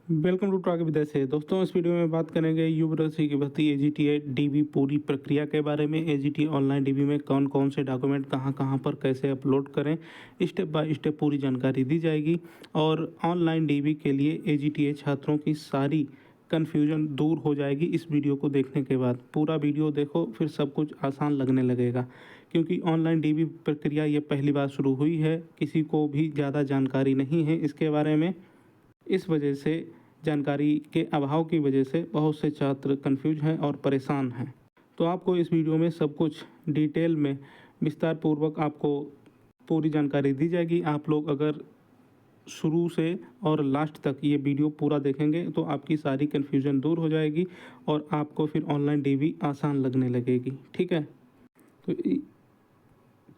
Welcome to talk विदेश से। दोस्तों, इस वीडियो में बात करेंगे यूपीएससी की भर्ती एजीटीए डीबी पूरी प्रक्रिया के बारे में। एजीटीए ऑनलाइन डीबी में कौन कौन से डॉक्यूमेंट कहां पर कैसे अपलोड करें, स्टेप बाय स्टेप पूरी जानकारी दी जाएगी। और ऑनलाइन डीबी के लिए एजीटीए छात्रों की सारी कन्फ्यूजन दूर हो जाएगी इस वीडियो को देखने के बाद। पूरा वीडियो देखो, फिर सब कुछ आसान लगने लगेगा। क्योंकि ऑनलाइन डीबी प्रक्रिया ये पहली बार शुरू हुई है, किसी को भी ज़्यादा जानकारी नहीं है इसके बारे में। इस वजह से जानकारी के अभाव की वजह से बहुत से छात्र कंफ्यूज हैं और परेशान हैं। तो आपको इस वीडियो में सब कुछ डिटेल में विस्तार पूर्वक आपको पूरी जानकारी दी जाएगी। आप लोग अगर शुरू से और लास्ट तक ये वीडियो पूरा देखेंगे तो आपकी सारी कन्फ्यूजन दूर हो जाएगी और आपको फिर ऑनलाइन डीबी आसान लगने लगेगी। ठीक है।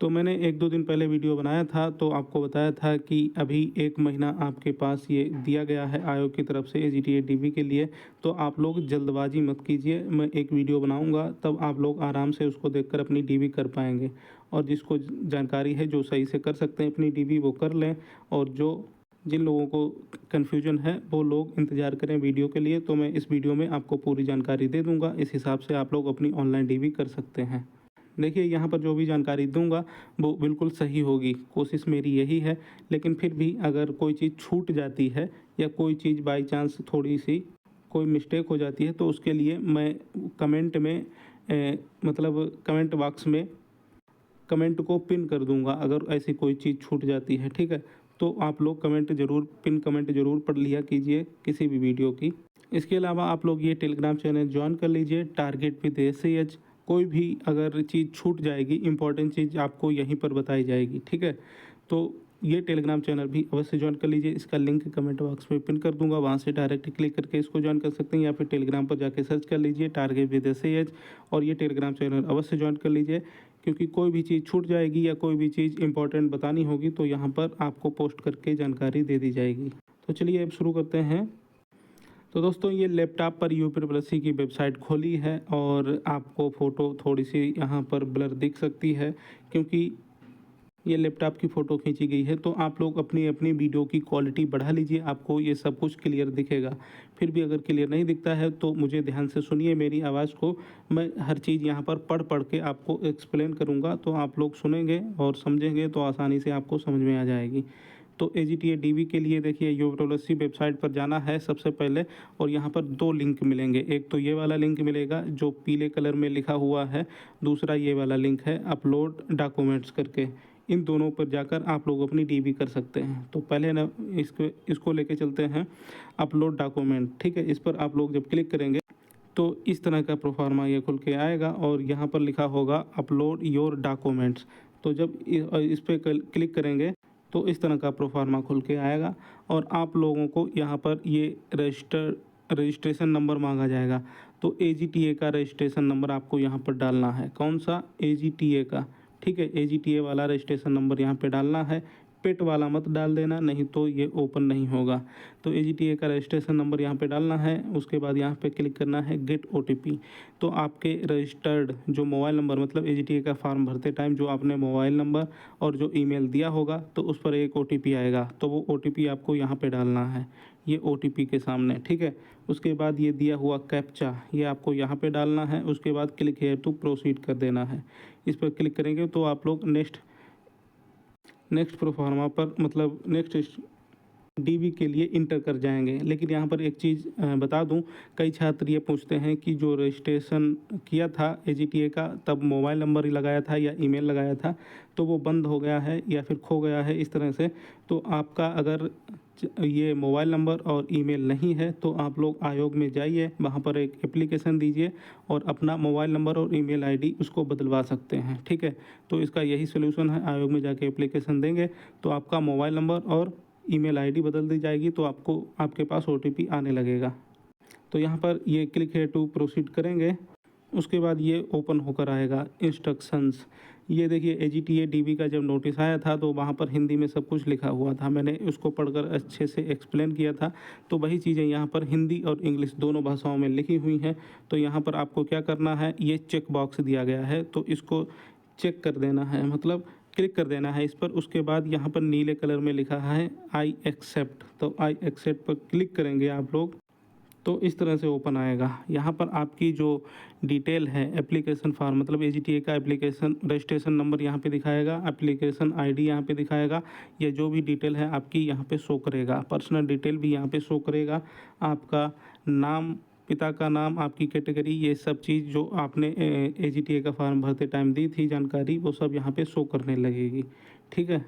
तो मैंने 1-2 दिन पहले वीडियो बनाया था, तो आपको बताया था कि अभी 1 महीना आपके पास ये दिया गया है आयोग की तरफ से एजीटीए डीबी के लिए। तो आप लोग जल्दबाजी मत कीजिए। मैं एक वीडियो बनाऊंगा, तब आप लोग आराम से उसको देखकर अपनी डीबी कर पाएंगे। और जिसको जानकारी है, जो सही से कर सकते हैं अपनी डीबी, वो कर लें। और जिन लोगों को कन्फ्यूजन है वो लोग इंतज़ार करें वीडियो के लिए। तो मैं इस वीडियो में आपको पूरी जानकारी दे दूँगा। इस हिसाब से आप लोग अपनी ऑनलाइन डीबी कर सकते हैं। देखिए, यहाँ पर जो भी जानकारी दूंगा वो बिल्कुल सही होगी, कोशिश मेरी यही है। लेकिन फिर भी अगर कोई चीज़ छूट जाती है या कोई चीज़ बाई चांस थोड़ी सी कोई मिस्टेक हो जाती है, तो उसके लिए मैं कमेंट में मतलब कमेंट बॉक्स में कमेंट को पिन कर दूंगा अगर ऐसी कोई चीज़ छूट जाती है। ठीक है। तो आप लोग पिन कमेंट ज़रूर पढ़ लिया कीजिए किसी भी वीडियो की। इसके अलावा आप लोग ये टेलीग्राम चैनल ज्वाइन कर लीजिए, टारगेट विद एसएएच। कोई भी अगर चीज़ छूट जाएगी, इंपॉर्टेंट चीज़ आपको यहीं पर बताई जाएगी। ठीक है। तो ये टेलीग्राम चैनल भी अवश्य ज्वाइन कर लीजिए। इसका लिंक कमेंट बॉक्स में पिन कर दूंगा, वहाँ से डायरेक्ट क्लिक करके इसको ज्वाइन कर सकते हैं, या फिर टेलीग्राम पर जाके सर्च कर लीजिए टारगेट विद एसएएच और ये टेलीग्राम चैनल अवश्य ज्वाइन कर लीजिए। क्योंकि कोई भी चीज़ छूट जाएगी या कोई भी चीज़ इंपॉर्टेंट बतानी होगी तो यहाँ पर आपको पोस्ट करके जानकारी दे दी जाएगी। तो चलिए अब शुरू करते हैं। तो दोस्तों, ये लैपटॉप पर यूपीएससी की वेबसाइट खोली है और आपको फ़ोटो थोड़ी सी यहाँ पर ब्लर दिख सकती है क्योंकि ये लैपटॉप की फ़ोटो खींची गई है। तो आप लोग अपनी अपनी वीडियो की क्वालिटी बढ़ा लीजिए, आपको ये सब कुछ क्लियर दिखेगा। फिर भी अगर क्लियर नहीं दिखता है तो मुझे ध्यान से सुनिए मेरी आवाज़ को। मैं हर चीज़ यहाँ पर पढ़ के आपको एक्सप्लेन करूँगा, तो आप लोग सुनेंगे और समझेंगे तो आसानी से आपको समझ में आ जाएगी। तो एजीटीए डीबी के लिए देखिए, यूपीएससी वेबसाइट पर जाना है सबसे पहले और यहाँ पर 2 लिंक मिलेंगे। एक तो ये वाला लिंक मिलेगा जो पीले कलर में लिखा हुआ है, दूसरा ये वाला लिंक है अपलोड डॉक्यूमेंट्स करके। इन दोनों पर जाकर आप लोग अपनी डीबी कर सकते हैं। तो पहले ना इसको लेके चलते हैं अपलोड डॉक्यूमेंट। ठीक है। इस पर आप लोग जब क्लिक करेंगे तो इस तरह का प्रोफार्मा ये खुल के आएगा और यहाँ पर लिखा होगा अपलोड योर डॉक्यूमेंट्स। तो जब इस पर क्लिक करेंगे तो इस तरह का प्रोफार्मा खुल के आएगा और आप लोगों को यहाँ पर ये रजिस्ट्रेशन नंबर मांगा जाएगा। तो एजीटीए का रजिस्ट्रेशन नंबर आपको यहाँ पर डालना है। कौन सा? एजीटीए का। ठीक है। एजीटीए वाला रजिस्ट्रेशन नंबर यहाँ पे डालना है। पेट वाला मत डाल देना, नहीं तो ये ओपन नहीं होगा। तो एजीटीए का रजिस्ट्रेशन नंबर यहाँ पे डालना है। उसके बाद यहाँ पे क्लिक करना है गेट ओटीपी। तो आपके रजिस्टर्ड जो मोबाइल नंबर, मतलब एजीटीए का फॉर्म भरते टाइम जो आपने मोबाइल नंबर और जो ईमेल दिया होगा तो उस पर एक ओटीपी आएगा, तो वो ओटीपी आपको यहाँ पे डालना है, ये ओटीपी के सामने। ठीक है। उसके बाद ये दिया हुआ कैप्चा ये आपको यहाँ पे डालना है। उसके बाद क्लिक हेयर टू प्रोसीड कर देना है। इस पर क्लिक करेंगे तो आप लोग नेक्स्ट प्रोफार्मा पर, मतलब नेक्स्ट डीबी के लिए इंटर कर जाएंगे। लेकिन यहाँ पर एक चीज़ बता दूं, कई छात्र ये पूछते हैं कि जो रजिस्ट्रेशन किया था एजीटीए का, तब मोबाइल नंबर ही लगाया था या ईमेल लगाया था, तो वो बंद हो गया है या फिर खो गया है इस तरह से। तो आपका अगर ये मोबाइल नंबर और ईमेल नहीं है तो आप लोग आयोग में जाइए, वहाँ पर एक एप्लीकेशन दीजिए और अपना मोबाइल नंबर और ईमेल आईडी उसको बदलवा सकते हैं। ठीक है। तो इसका यही सोल्यूशन है, आयोग में जाके एप्लीकेशन देंगे तो आपका मोबाइल नंबर और ईमेल आईडी बदल दी जाएगी, तो आपको आपके पास ओटीपी आने लगेगा। तो यहाँ पर ये क्लिक है टू प्रोसीड करेंगे। उसके बाद ये ओपन होकर आएगा इंस्ट्रक्शंस। ये देखिए, एजीटीए डीबी का जब नोटिस आया था तो वहाँ पर हिंदी में सब कुछ लिखा हुआ था, मैंने उसको पढ़कर अच्छे से एक्सप्लेन किया था। तो वही चीज़ें यहाँ पर हिंदी और इंग्लिश दोनों भाषाओं में लिखी हुई हैं। तो यहाँ पर आपको क्या करना है, ये चेक बॉक्स दिया गया है तो इसको चेक कर देना है, मतलब क्लिक कर देना है इस पर। उसके बाद यहाँ पर नीले कलर में लिखा है आई एक्सेप्ट, तो आई एक्सेप्ट पर क्लिक करेंगे आप लोग तो इस तरह से ओपन आएगा। यहाँ पर आपकी जो डिटेल है एप्लीकेशन फॉर्म मतलब AGTA का एप्लीकेशन रजिस्ट्रेशन नंबर यहाँ पे दिखाएगा, एप्लीकेशन ID यहाँ पे दिखाएगा, ये जो भी डिटेल है आपकी यहाँ पे शो करेगा। पर्सनल डिटेल भी यहाँ पे शो करेगा, आपका नाम, पिता का नाम, आपकी कैटेगरी, ये सब चीज़ जो आपने AGTA का फॉर्म भरते टाइम दी थी जानकारी, वो सब यहाँ पे शो करने लगेगी। ठीक है,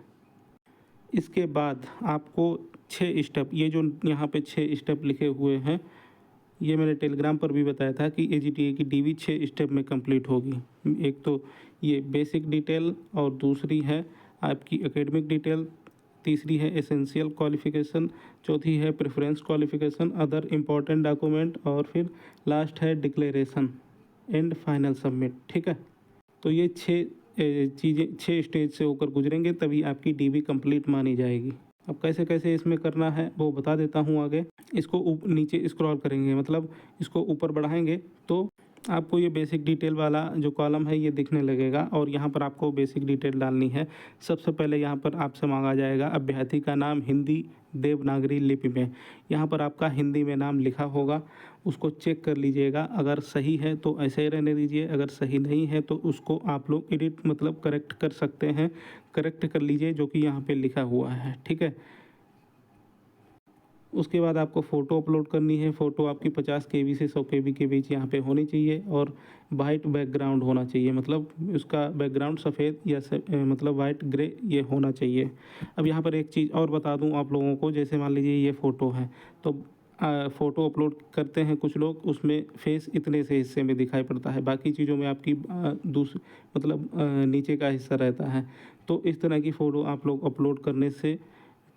इसके बाद आपको 6 स्टेप, ये जो यहाँ पे 6 स्टेप लिखे हुए हैं, ये मैंने टेलीग्राम पर भी बताया था कि AGTA की DV 6 स्टेप में कंप्लीट होगी। एक तो ये बेसिक डिटेल, और दूसरी है आपकी एकेडमिक डिटेल, तीसरी है एसेंशियल क्वालिफ़िकेशन, चौथी है preference qualification, other important document, और फिर लास्ट है डिक्लेरेशन एंड फाइनल सबमिट। ठीक है, तो ये 6 चीज़ें 6 स्टेज से होकर गुजरेंगे तभी आपकी DV कंप्लीट मानी जाएगी। अब कैसे कैसे इसमें करना है वो बता देता हूँ आगे। इसको नीचे स्क्रॉल करेंगे, मतलब इसको ऊपर बढ़ाएंगे तो आपको ये बेसिक डिटेल वाला जो कॉलम है ये दिखने लगेगा, और यहाँ पर आपको बेसिक डिटेल डालनी है। सबसे पहले यहाँ पर आपसे मांगा जाएगा अभ्यर्थी का नाम हिंदी देवनागरी लिपि में। यहाँ पर आपका हिंदी में नाम लिखा होगा, उसको चेक कर लीजिएगा। अगर सही है तो ऐसे ही रहने दीजिए, अगर सही नहीं है तो उसको आप लोग एडिट मतलब करेक्ट कर सकते हैं, करेक्ट कर लीजिए जो कि यहाँ पे लिखा हुआ है। ठीक है, उसके बाद आपको फ़ोटो अपलोड करनी है। फ़ोटो आपकी 50 KB से 100 KB के बीच यहाँ पे होनी चाहिए, और वाइट बैकग्राउंड होना चाहिए, मतलब उसका बैकग्राउंड सफ़ेद या मतलब वाइट ग्रे ये होना चाहिए। अब यहाँ पर एक चीज़ और बता दूँ आप लोगों को, जैसे मान लीजिए ये फ़ोटो है, तो फ़ोटो अपलोड करते हैं कुछ लोग, उसमें फेस इतने से हिस्से में दिखाई पड़ता है, बाकी चीज़ों में आपकी मतलब नीचे का हिस्सा रहता है। तो इस तरह की फ़ोटो आप लोग अपलोड करने से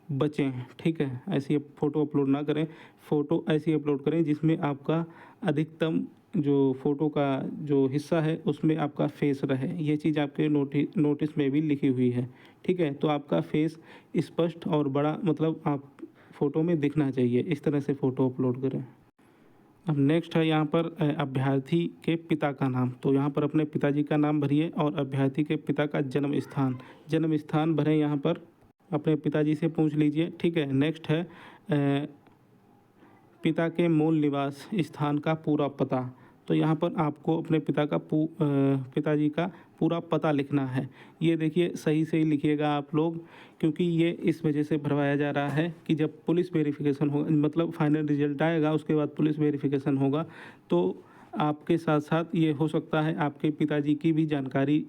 बचें। ठीक है, ऐसी फ़ोटो अपलोड ना करें, फ़ोटो ऐसी अपलोड करें जिसमें आपका अधिकतम जो फ़ोटो का जो हिस्सा है उसमें आपका फेस रहे। ये चीज़ आपके नोटिस में भी लिखी हुई है। ठीक है, तो आपका फेस स्पष्ट और बड़ा मतलब आप फ़ोटो में दिखना चाहिए, इस तरह से फ़ोटो अपलोड करें। अब नेक्स्ट है यहाँ पर अभ्यर्थी के पिता का नाम, तो यहाँ पर अपने पिताजी का नाम भरिए, और अभ्यर्थी के पिता का जन्म स्थान भरें। यहाँ पर अपने पिताजी से पूछ लीजिए। ठीक है, नेक्स्ट है पिता के मूल निवास स्थान का पूरा पता, तो यहाँ पर आपको अपने पिताजी का पूरा पता लिखना है। ये देखिए सही सही लिखिएगा आप लोग, क्योंकि ये इस वजह से भरवाया जा रहा है कि जब पुलिस वेरिफिकेशन होगा, मतलब फाइनल रिजल्ट आएगा उसके बाद पुलिस वेरिफिकेशन होगा, तो आपके साथ साथ ये हो सकता है आपके पिताजी की भी जानकारी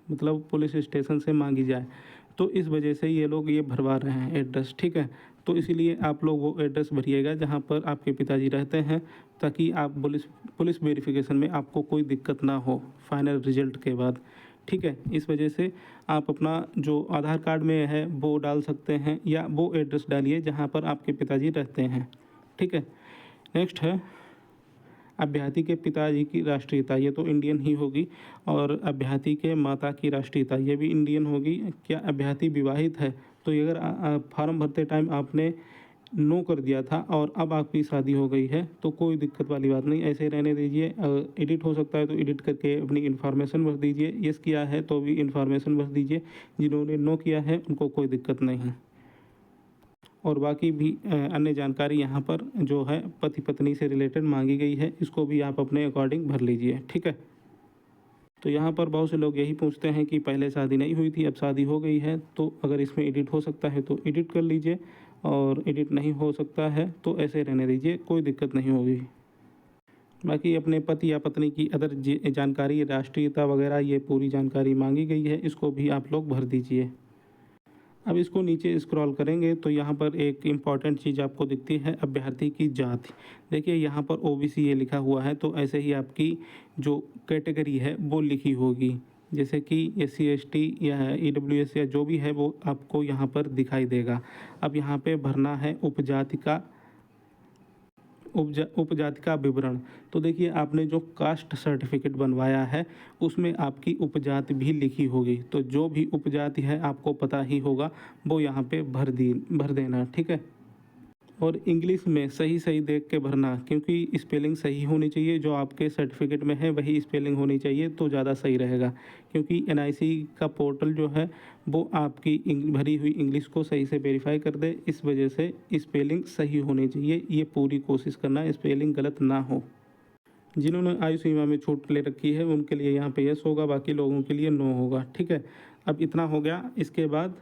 मतलब पुलिस स्टेशन से मांगी जाए, तो इस वजह से ये लोग ये भरवा रहे हैं एड्रेस। ठीक है, तो इसीलिए आप लोग वो एड्रेस भरिएगा जहाँ पर आपके पिताजी रहते हैं, ताकि आप पुलिस वेरिफिकेशन में आपको कोई दिक्कत ना हो फाइनल रिजल्ट के बाद। ठीक है, इस वजह से आप अपना जो आधार कार्ड में है वो डाल सकते हैं, या वो एड्रेस डालिए जहाँ पर आपके पिताजी रहते हैं। ठीक है, नेक्स्ट है अभ्यर्थी के पिताजी की राष्ट्रीयता, ये तो इंडियन ही होगी, और अभ्यर्थी के माता की राष्ट्रीयता ये भी इंडियन होगी। क्या अभ्यर्थी विवाहित है, तो ये अगर फॉर्म भरते टाइम आपने नो कर दिया था और अब आपकी शादी हो गई है तो कोई दिक्कत वाली बात नहीं, ऐसे रहने दीजिए। एडिट हो सकता है तो एडिट करके अपनी इन्फॉर्मेशन भर दीजिए, यस किया है तो भी इन्फॉर्मेशन भर दीजिए, जिन्होंने नो किया है उनको कोई दिक्कत नहीं। और बाकी भी अन्य जानकारी यहाँ पर जो है पति पत्नी से रिलेटेड मांगी गई है, इसको भी आप अपने अकॉर्डिंग भर लीजिए। ठीक है, तो यहाँ पर बहुत से लोग यही पूछते हैं कि पहले शादी नहीं हुई थी अब शादी हो गई है, तो अगर इसमें एडिट हो सकता है तो एडिट कर लीजिए, और एडिट नहीं हो सकता है तो ऐसे रहने दीजिए, कोई दिक्कत नहीं होगी। बाकी अपने पति या पत्नी की अदर जानकारी, राष्ट्रीयता वगैरह ये पूरी जानकारी मांगी गई है, इसको भी आप लोग भर दीजिए। अब इसको नीचे स्क्रॉल करेंगे तो यहाँ पर एक इम्पॉर्टेंट चीज़ आपको दिखती है, अभ्यर्थी की जाति। देखिए यहाँ पर OBC ये लिखा हुआ है, तो ऐसे ही आपकी जो कैटेगरी है वो लिखी होगी, जैसे कि SC ST या EWS या जो भी है वो आपको यहाँ पर दिखाई देगा। अब यहाँ पे भरना है उपजाति का विवरण। तो देखिए आपने जो कास्ट सर्टिफिकेट बनवाया है उसमें आपकी उपजाति भी लिखी होगी, तो जो भी उपजाति है आपको पता ही होगा वो यहाँ पे भर देना। ठीक है, और इंग्लिश में सही सही देख के भरना, क्योंकि स्पेलिंग सही होनी चाहिए, जो आपके सर्टिफिकेट में है वही स्पेलिंग होनी चाहिए तो ज़्यादा सही रहेगा। क्योंकि एनआईसी का पोर्टल जो है वो आपकी भरी हुई इंग्लिश को सही से वेरीफाई कर दे, इस वजह से स्पेलिंग सही होनी चाहिए। ये पूरी कोशिश करना स्पेलिंग गलत ना हो। जिन्होंने आयु सीमा में छूट ले रखी है उनके लिए यहाँ पे यस होगा, बाकी लोगों के लिए नो होगा। ठीक है, अब इतना हो गया। इसके बाद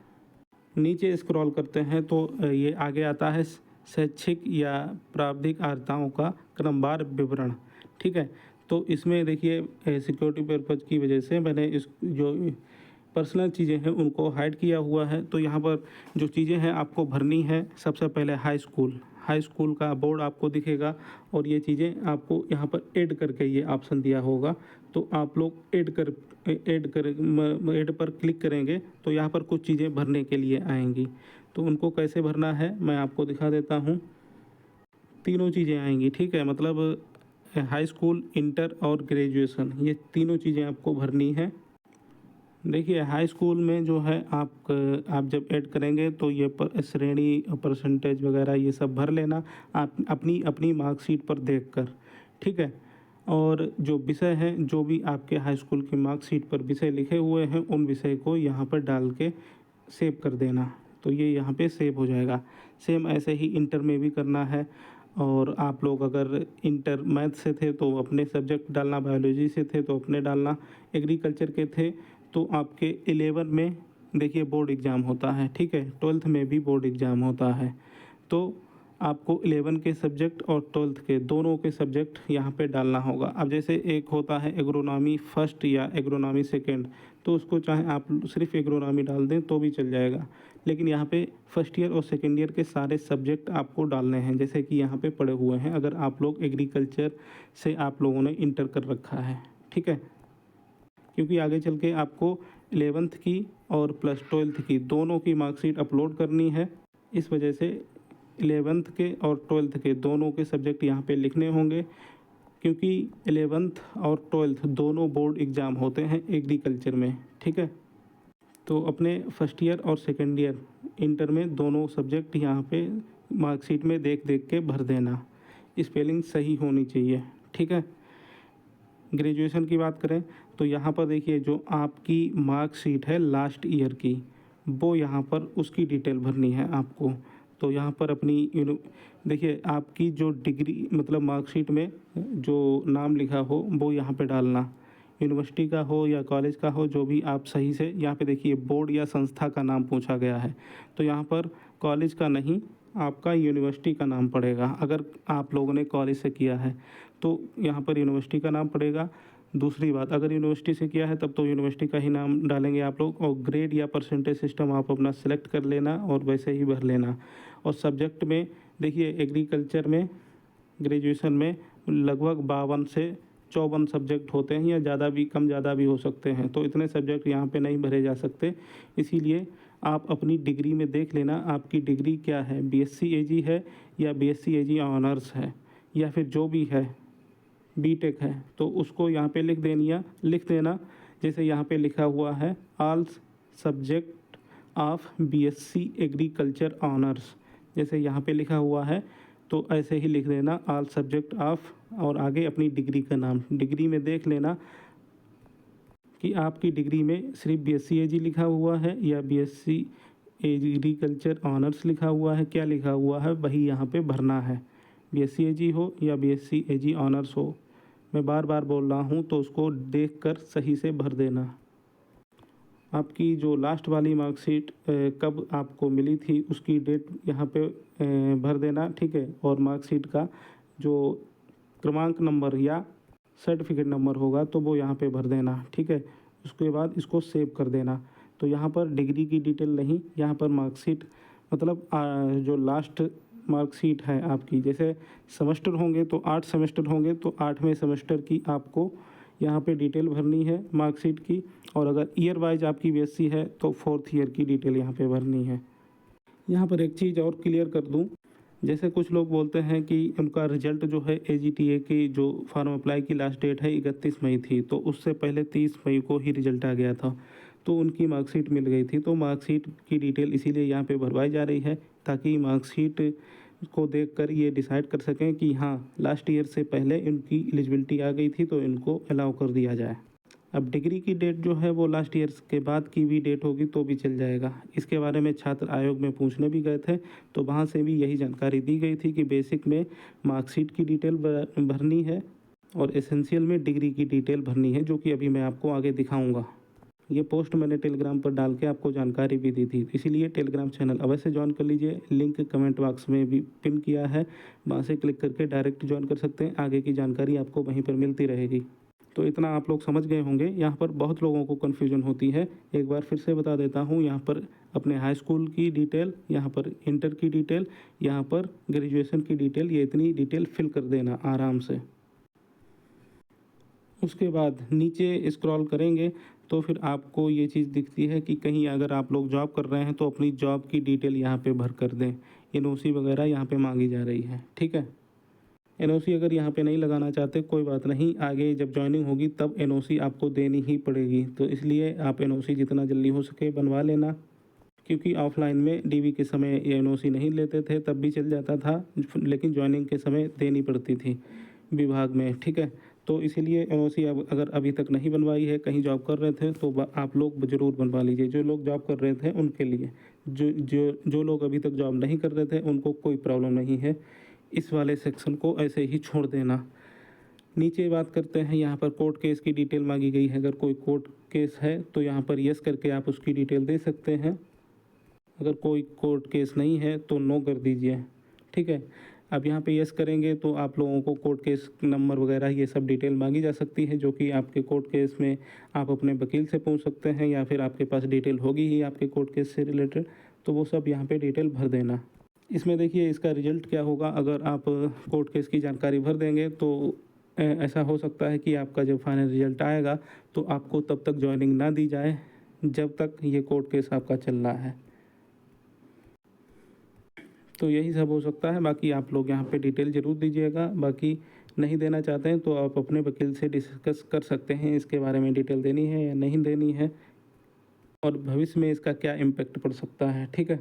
नीचे स्क्रॉल करते हैं तो ये आगे आता है शैक्षिक या प्रारंभिक अर्हताओं का क्रमवार विवरण। ठीक है, तो इसमें देखिए सिक्योरिटी पर्पज़ की वजह से मैंने इस जो पर्सनल चीज़ें हैं उनको हाइड किया हुआ है। तो यहाँ पर जो चीज़ें हैं आपको भरनी है, सबसे पहले हाई स्कूल का बोर्ड आपको दिखेगा और ये चीज़ें आपको यहाँ पर ऐड करके ये ऑप्शन दिया होगा। तो आप लोग ऐड पर क्लिक करेंगे तो यहाँ पर कुछ चीज़ें भरने के लिए आएंगी। तो उनको कैसे भरना है मैं आपको दिखा देता हूँ। तीनों चीज़ें आएंगी। ठीक है, मतलब हाई स्कूल, इंटर और ग्रेजुएशन, ये तीनों चीज़ें आपको भरनी है। देखिए हाई स्कूल में जो है आप जब ऐड करेंगे तो ये श्रेणी, परसेंटेज वगैरह ये सब भर लेना आप अपनी अपनी मार्कशीट पर देखकर। ठीक है, और जो विषय हैं, जो भी आपके हाई स्कूल की मार्कशीट पर विषय लिखे हुए हैं उन विषय को यहाँ पर डाल के सेव कर देना, तो ये यहाँ पे सेव हो जाएगा। सेम ऐसे ही इंटर में भी करना है। और आप लोग अगर इंटर मैथ से थे तो अपने सब्जेक्ट डालना, बायोलॉजी से थे तो अपने डालना, एग्रीकल्चर के थे तो आपके 11 में देखिए बोर्ड एग्ज़ाम होता है। ठीक है, 12th में भी बोर्ड एग्ज़ाम होता है। तो आपको 11 के सब्जेक्ट और 12th के दोनों के सब्जेक्ट यहाँ पे डालना होगा। अब जैसे एक होता है एग्रोनॉमी फर्स्ट या एग्रोनॉमी सेकंड, तो उसको चाहे आप सिर्फ एग्रोनॉमी डाल दें तो भी चल जाएगा, लेकिन यहाँ पे फर्स्ट ईयर और सेकेंड ईयर के सारे सब्जेक्ट आपको डालने हैं, जैसे कि यहाँ पे पड़े हुए हैं अगर आप लोग एग्रीकल्चर से आप लोगों ने इंटर कर रखा है। ठीक है, क्योंकि आगे चल के आपको 11th की और प्लस 12th की दोनों की मार्कशीट अपलोड करनी है, इस वजह से 11th के और 12th के दोनों के सब्जेक्ट यहाँ पे लिखने होंगे। क्योंकि 11th और 12th दोनों बोर्ड एग्ज़ाम होते हैं एग्रीकल्चर में। ठीक है, तो अपने फर्स्ट ईयर और सेकेंड ईयर इंटर में दोनों सब्जेक्ट यहाँ पे मार्कशीट में देख देख के भर देना, स्पेलिंग सही होनी चाहिए। ठीक है, ग्रेजुएशन की बात करें तो यहाँ पर देखिए जो आपकी मार्कशीट है लास्ट ईयर की, वो यहाँ पर उसकी डिटेल भरनी है आपको। तो यहाँ पर अपनी देखिए आपकी जो डिग्री मतलब मार्कशीट में जो नाम लिखा हो वो यहाँ पे डालना, यूनिवर्सिटी का हो या कॉलेज का हो, जो भी आप सही से यहाँ पे देखिए बोर्ड या संस्था का नाम पूछा गया है तो यहाँ पर कॉलेज का नहीं, आपका यूनिवर्सिटी का नाम पड़ेगा। अगर आप लोगों ने कॉलेज से किया है तो यहाँ पर यूनिवर्सिटी का नाम पड़ेगा। दूसरी बात, अगर यूनिवर्सिटी से किया है तब तो यूनिवर्सिटी का ही नाम डालेंगे आप लोग, और ग्रेड या परसेंटेज सिस्टम आप अपना सेलेक्ट कर लेना और वैसे ही भर लेना। और सब्जेक्ट में देखिए एग्रीकल्चर में ग्रेजुएशन में लगभग 52 से 54 सब्जेक्ट होते हैं, या ज़्यादा भी कम ज़्यादा भी हो सकते हैं, तो इतने सब्जेक्ट यहाँ पे नहीं भरे जा सकते। इसीलिए आप अपनी डिग्री में देख लेना आपकी डिग्री क्या है, बीएससी एजी है या बीएससी एजी ऑनर्स है या फिर जो भी है बीटेक है, तो उसको यहाँ पे लिख देना। जैसे यहाँ पे लिखा हुआ है all subject of BSc agriculture honours, जैसे यहाँ पे लिखा हुआ है तो ऐसे ही लिख देना ऑल सब्जेक्ट ऑफ, और आगे अपनी डिग्री का नाम। डिग्री में देख लेना कि आपकी डिग्री में सिर्फ बीएससी एजी लिखा हुआ है या बीएससी एग्रीकल्चर ऑनर्स लिखा हुआ है, क्या लिखा हुआ है वही यहाँ पे भरना है। बीएससी एजी हो या बीएससी एजी ऑनर्स हो, मैं बार बार बोल रहा हूँ तो उसको देखकर सही से भर देना। आपकी जो लास्ट वाली मार्कशीट कब आपको मिली थी उसकी डेट यहाँ पे भर देना। ठीक है, और मार्कशीट का जो क्रमांक नंबर या सर्टिफिकेट नंबर होगा तो वो यहाँ पे भर देना। ठीक है, उसके बाद इसको सेव कर देना। तो यहाँ पर डिग्री की डिटेल नहीं, यहाँ पर मार्कशीट मतलब जो लास्ट मार्कशीट है आपकी, जैसे सेमेस्टर होंगे तो 8 सेमेस्टर होंगे तो 8वें सेमेस्टर की आपको यहाँ पे डिटेल भरनी है मार्कशीट की। और अगर ईयर वाइज आपकी बीएससी है तो 4th ईयर की डिटेल यहाँ पे भरनी है। यहाँ पर एक चीज़ और क्लियर कर दूँ, जैसे कुछ लोग बोलते हैं कि उनका रिजल्ट जो है एजीटीए की जो फॉर्म अप्लाई की लास्ट डेट है 31 मई थी, तो उससे पहले 30 मई को ही रिजल्ट आ गया था, तो उनकी मार्कशीट मिल गई थी। तो मार्कशीट की डिटेल इसीलिए यहाँ पे भरवाई जा रही है ताकि मार्कशीट को देखकर ये डिसाइड कर सकें कि हाँ लास्ट ईयर से पहले इनकी एलिजिबिलिटी आ गई थी तो इनको अलाउ कर दिया जाए। अब डिग्री की डेट जो है वो लास्ट ईयर के बाद की भी डेट होगी तो भी चल जाएगा। इसके बारे में छात्र आयोग में पूछने भी गए थे तो वहाँ से भी यही जानकारी दी गई थी कि बेसिक में मार्कशीट की डिटेल भरनी है और एसेंशियल में डिग्री की डिटेल भरनी है, जो कि अभी मैं आपको आगे दिखाऊंगा। ये पोस्ट मैंने टेलीग्राम पर डाल के आपको जानकारी भी दी थी, इसीलिए टेलीग्राम चैनल अवश्य ज्वाइन कर लीजिए। लिंक कमेंट बॉक्स में भी पिन किया है, वहाँ से क्लिक करके डायरेक्ट ज्वाइन कर सकते हैं। आगे की जानकारी आपको वहीं पर मिलती रहेगी। तो इतना आप लोग समझ गए होंगे। यहाँ पर बहुत लोगों को कन्फ्यूजन होती है, एक बार फिर से बता देता हूँ। यहाँ पर अपने हाई स्कूल की डिटेल, यहाँ पर इंटर की डिटेल, यहाँ पर ग्रेजुएशन की डिटेल, ये इतनी डिटेल फिल कर देना आराम से। उसके बाद नीचे स्क्रॉल करेंगे तो फिर आपको ये चीज़ दिखती है कि कहीं अगर आप लोग जॉब कर रहे हैं तो अपनी जॉब की डिटेल यहाँ पे भर कर दें। एनओसी वगैरह यहाँ पे मांगी जा रही है, ठीक है। एनओसी अगर यहाँ पे नहीं लगाना चाहते कोई बात नहीं, आगे जब ज्वाइनिंग होगी तब एनओसी आपको देनी ही पड़ेगी। तो इसलिए आप एनओसी जितना जल्दी हो सके बनवा लेना, क्योंकि ऑफलाइन में डीवी के समय एनओसी नहीं लेते थे तब भी चल जाता था, लेकिन ज्वाइनिंग के समय देनी पड़ती थी विभाग में, ठीक है। तो इसीलिए एनओसी अब अगर अभी तक नहीं बनवाई है, कहीं जॉब कर रहे थे तो आप लोग ज़रूर बनवा लीजिए। जो लोग जॉब कर रहे थे उनके लिए, जो लोग अभी तक जॉब नहीं कर रहे थे उनको कोई प्रॉब्लम नहीं है। इस वाले सेक्शन को ऐसे ही छोड़ देना। नीचे बात करते हैं, यहाँ पर कोर्ट केस की डिटेल मांगी गई है। अगर कोई कोर्ट केस है तो यहाँ पर यस करके आप उसकी डिटेल दे सकते हैं। अगर कोई कोर्ट केस नहीं है तो नो कर दीजिए, ठीक है। अब यहाँ पे यस करेंगे तो आप लोगों को कोर्ट केस नंबर वगैरह ये सब डिटेल मांगी जा सकती है, जो कि आपके कोर्ट केस में आप अपने वकील से पूछ सकते हैं, या फिर आपके पास डिटेल होगी ही आपके कोर्ट केस से रिलेटेड, तो वो सब यहाँ पे डिटेल भर देना। इसमें देखिए इसका रिजल्ट क्या होगा। अगर आप कोर्ट केस की जानकारी भर देंगे तो ऐसा हो सकता है कि आपका जब फाइनल रिजल्ट आएगा तो आपको तब तक ज्वाइनिंग ना दी जाए जब तक ये कोर्ट केस आपका चल रहा है। तो यही सब हो सकता है। बाकी आप लोग यहाँ पे डिटेल ज़रूर दीजिएगा। बाकी नहीं देना चाहते हैं तो आप अपने वकील से डिस्कस कर सकते हैं इसके बारे में, डिटेल देनी है या नहीं देनी है और भविष्य में इसका क्या इम्पेक्ट पड़ सकता है, ठीक है।